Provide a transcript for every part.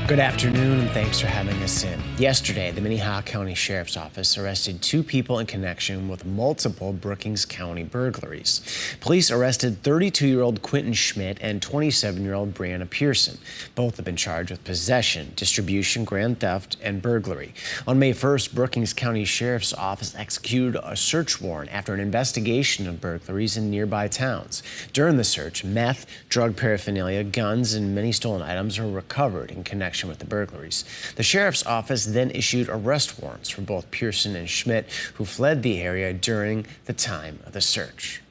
Good afternoon, and thanks for having us in. Yesterday, the Minnehaha County Sheriff's Office arrested 2 people in connection with multiple Brookings County burglaries. Police arrested 32-year-old Quentin Schmidt and 27-year-old Brianna Pearson. Both have been charged with possession, distribution, grand theft, and burglary. On May 1st, Brookings County Sheriff's Office executed a search warrant after an investigation of burglaries in nearby towns. During the search, meth, drug paraphernalia, guns, and many stolen items were recovered in connection with the burglaries. The sheriff's office then issued arrest warrants for both Pearson and Schmidt, who fled the area during the time of the search.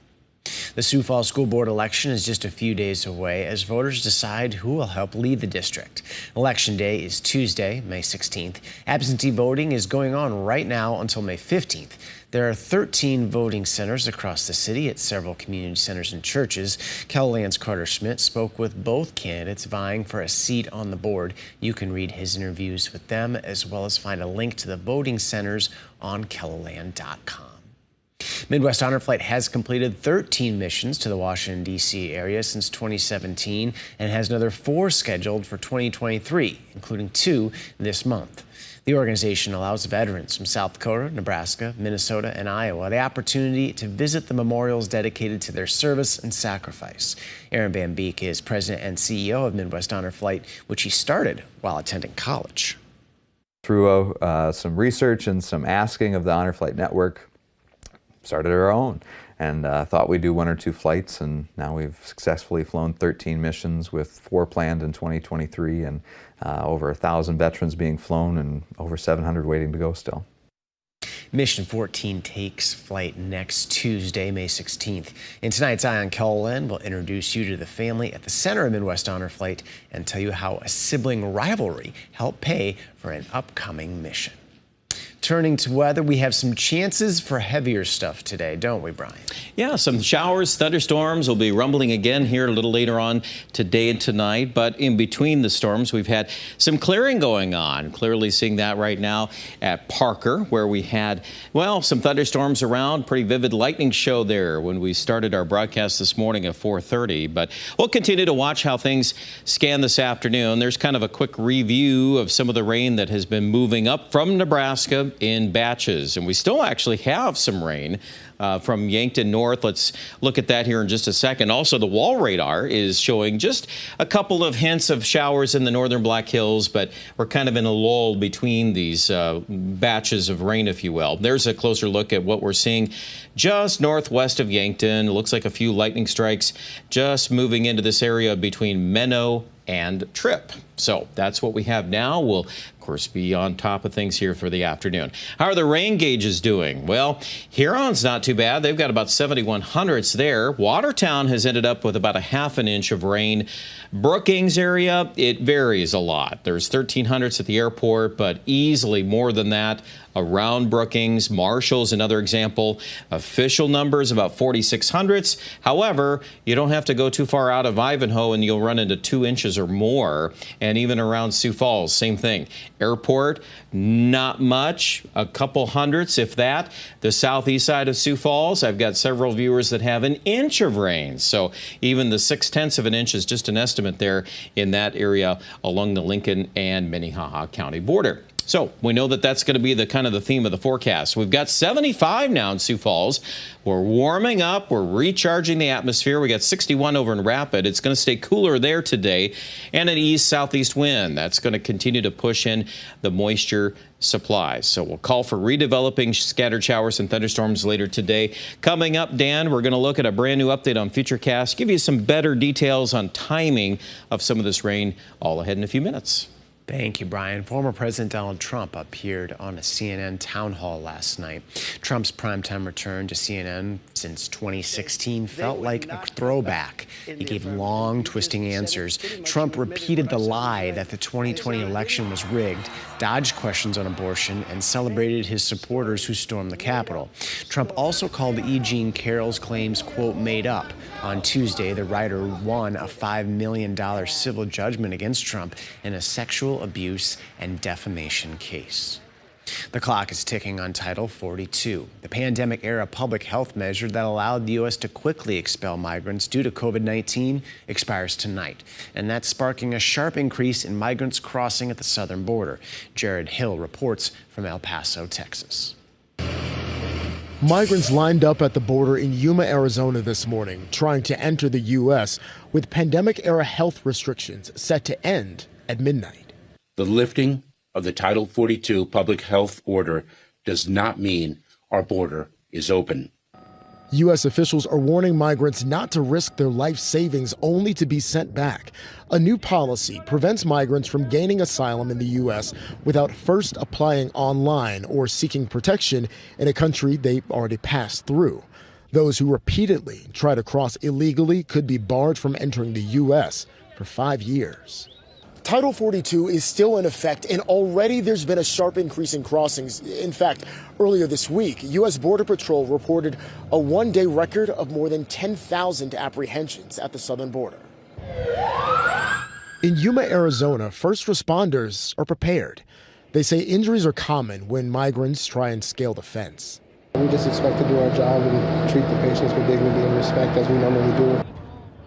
The Sioux Falls School Board election is just a few days away as voters decide who will help lead the district. Election Day is Tuesday, May 16th. Absentee voting is going on right now until May 15th. There are 13 voting centers across the city at several community centers and churches. KELOLAND's Carter Schmidt spoke with both candidates vying for a seat on the board. You can read his interviews with them as well as find a link to the voting centers on KELOLAND.com. Midwest Honor Flight has completed 13 missions to the Washington, D.C. area since 2017 and has another 4 scheduled for 2023, including 2 this month. The organization allows veterans from South Dakota, Nebraska, Minnesota, and Iowa the opportunity to visit the memorials dedicated to their service and sacrifice. Aaron Van Beek is president and CEO of Midwest Honor Flight, which he started while attending college. Through some research and some asking of the Honor Flight Network, started our own and thought we'd do 1 or 2 flights, and now we've successfully flown 13 missions with 4 planned in 2023 and over 1,000 veterans being flown and over 700 waiting to go still. Mission 14 takes flight next Tuesday, May 16th. In tonight's Eye on KELOLAND, we'll introduce you to the family at the center of Midwest Honor Flight and tell you how a sibling rivalry helped pay for an upcoming mission. Turning to weather, we have some chances for heavier stuff today, don't we, Brian? Yeah, some showers, thunderstorms will be rumbling again here a little later on today and tonight. But in between the storms, we've had some clearing going on. Clearly seeing that right now at Parker, where we had, well, some thunderstorms around. Pretty vivid lightning show there when we started our broadcast this morning at 4:30. But we'll continue to watch how things scan this afternoon. There's kind of a quick review of some of the rain that has been moving up from Nebraska in batches, and we still actually have some rain from Yankton north. Let's look at that here in just a second. Also, the wall radar is showing just a couple of hints of showers in the northern Black Hills, but we're kind of in a lull between these batches of rain, if you will. There's a closer look at what we're seeing just northwest of Yankton. It looks like a few lightning strikes just moving into this area between Menno and Tripp. So that's what we have now. We'll, of course, be on top of things here for the afternoon. How are the rain gauges doing? Well, Huron's not too bad. They've got about 71 hundredths there. Watertown has ended up with about a ½ an inch of rain. Brookings area, it varies a lot. There's 13 hundredths at the airport, but easily more than that around Brookings. Marshall's another example. Official numbers about 46 hundredths. However, you don't have to go too far out of Ivanhoe and you'll run into 2 inches or more. And even around Sioux Falls, same thing. Airport, not much, a couple hundredths, if that. The southeast side of Sioux Falls, I've got several viewers that have 1 inch of rain. So even the 0.6 of an inch is just an estimate there in that area along the Lincoln and Minnehaha County border. So we know that that's going to be the kind of the theme of the forecast. We've got 75 now in Sioux Falls. We're warming up. We're recharging the atmosphere. We got 61 over in Rapid. It's going to stay cooler there today, and an east-southeast wind. That's going to continue to push in the moisture supplies. So we'll call for redeveloping scattered showers and thunderstorms later today. Coming up, Dan, we're going to look at a brand new update on Futurecast, give you some better details on timing of some of this rain, all ahead in a few minutes. Thank you, Brian. Former President Donald Trump appeared on a CNN town hall last night. Trump's primetime return to CNN since 2016 felt like a throwback. He gave long, twisting answers. Trump repeated the lie that the 2020 election was rigged, dodged questions on abortion, and celebrated his supporters who stormed the Capitol. Trump also called E. Jean Carroll's claims, quote, made up. On Tuesday, the writer won a $5 million civil judgment against Trump in a sexual abuse and defamation case. The clock is ticking on Title 42, the pandemic-era public health measure that allowed the U.S. to quickly expel migrants due to COVID-19 expires tonight. And that's sparking a sharp increase in migrants crossing at the southern border. Jared Hill reports from El Paso, Texas. Migrants lined up at the border in Yuma, Arizona this morning, trying to enter the U.S. with pandemic-era health restrictions set to end at midnight. The lifting of the Title 42 public health order does not mean our border is open. U.S. officials are warning migrants not to risk their life savings only to be sent back. A new policy prevents migrants from gaining asylum in the U.S. without first applying online or seeking protection in a country they already passed through. Those who repeatedly try to cross illegally could be barred from entering the U.S. for 5 years. Title 42 is still in effect, and already there's been a sharp increase in crossings. In fact, earlier this week, U.S. Border Patrol reported a one-day record of more than 10,000 apprehensions at the southern border. In Yuma, Arizona, first responders are prepared. They say injuries are common when migrants try and scale the fence. We just expect to do our job and treat the patients with dignity and respect as we normally do.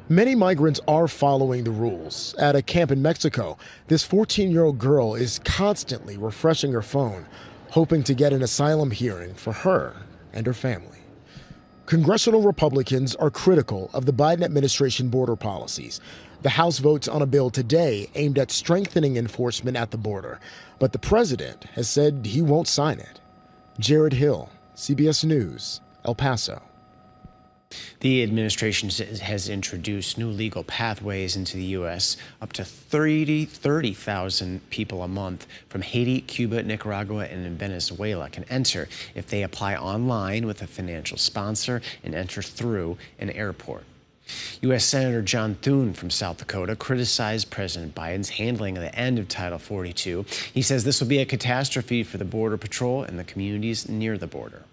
Many migrants are following the rules. At a camp in Mexico, this 14-year-old girl is constantly refreshing her phone, hoping to get an asylum hearing for her and her family. Congressional Republicans are critical of the Biden administration border policies. The House votes on a bill today aimed at strengthening enforcement at the border, but the president has said he won't sign it. Jared Hill, CBS News, El Paso. The administration has introduced new legal pathways into the U.S. Up to 30,000 people a month from Haiti, Cuba, Nicaragua, and Venezuela can enter if they apply online with a financial sponsor and enter through an airport. U.S. Senator John Thune from South Dakota criticized President Biden's handling of the end of Title 42. He says this will be a catastrophe for the Border Patrol and the communities near the border.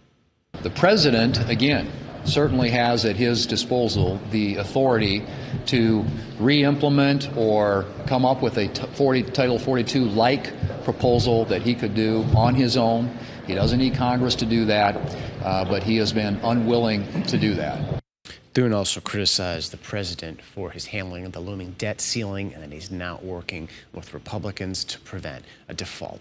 The president, again, certainly has at his disposal the authority to re-implement or come up with a Title 42-like proposal that he could do on his own. He doesn't need Congress to do that, but he has been unwilling to do that. Thune also criticized the president for his handling of the looming debt ceiling and that he's now working with Republicans to prevent a default.